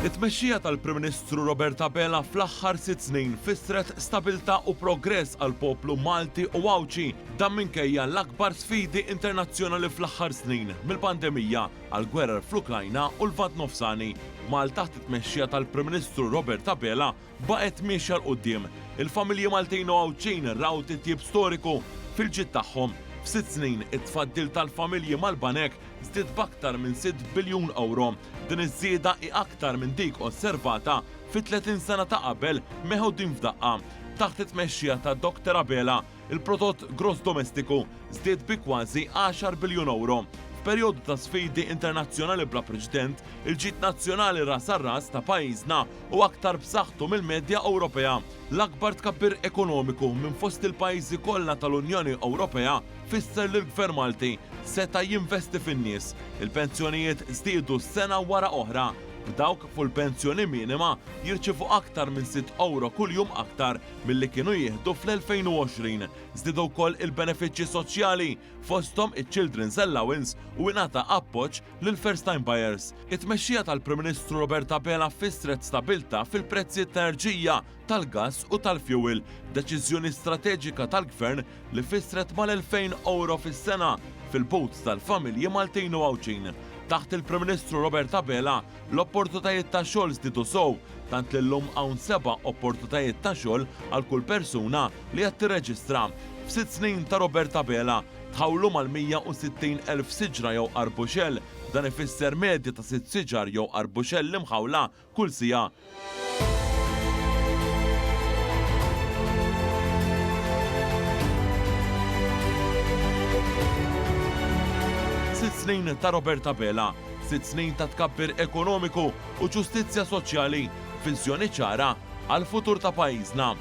It-tmexxija tal-Prim Ministru Robert Abela fl-aħħar 6 snin fissret stabilta u progress għal poplu Malti u Għawċi dan minkejja l-akbar sfidi internazzjonali fl-aħħar snin mill-pandemija għal gwerra fl-Ukrajna u l-Vant Nofsani. Malta taħt it-tmexxija tal-Prim Ministru Robert Abela baqgħet miexja l qudiem. Il-familji Maltin u Għawċin raw titjib storiku fil-ġid tagħhom. F'6 snin it-tfaddil tal-familji mal-banek żdied b'aktar minn 6 biljun euro. Din iż-żieda hi aktar minn dik osservata fi 30 sena ta' qabel meħudin f'daqqa. Taħt it-tmexxija ta' Dr. Abela, il-prodott gross domestiku żdied bi kważi 10 biljun euro. F'perjodu ta' sfidi internazzjonali bla preċedent, il-ġid nazzjonali ras ar-ras ta' pajjiżna u aktar b'saħħtu mill-medja Ewropea. L-akbar tkabbir ekonomiku minn fost il-pajjiżi kollha tal-Unjoni Ewropea fisser li l-Gvern Malti seta' jinvesti fin-nies. Il-pensjonijiet żdiedu sena wara oħra. B'dawk fuq il-pensjoni minima jirċievu aktar minn 6 euro kuljum aktar milli kienu jieħdu fl-2020. Żdiedu wkoll il-benefiċċji soċjali fosthom iċ-Children's Allowance u ingħata appoġġ lil first time buyers. It-tmexxija tal-Prim Ministru Robert Abela fissret stabilta fil-prezzijiet ta' enerġija, tal-gass u tal-fuel, deċiżjoni strateġika tal-Gvern li fissret mal-2000 euro fis-sena fil-boots tal-familji Maltin u Għawċin. Taħt il-Prim Ministru Robert Abela, l-opportunitajiet ta' xogħol żdiedu sew, tant li llum hawn 7 opportunitajiet ta' xogħol għal kull persuna li qed tirreġistra. F'6 snin ta' Robert Abela tħawlu mal-160,000 siġra jew arbuxell, dan ifisser medja ta' 6 siġar jew arbuxell li mħawla kull siegħa. 6 snin ta' Robert Abela, 6 snin ta' tkabbir ekonomiku u ġustizzja soċjali, viżjoni ċara għal futur ta' pajjiżna.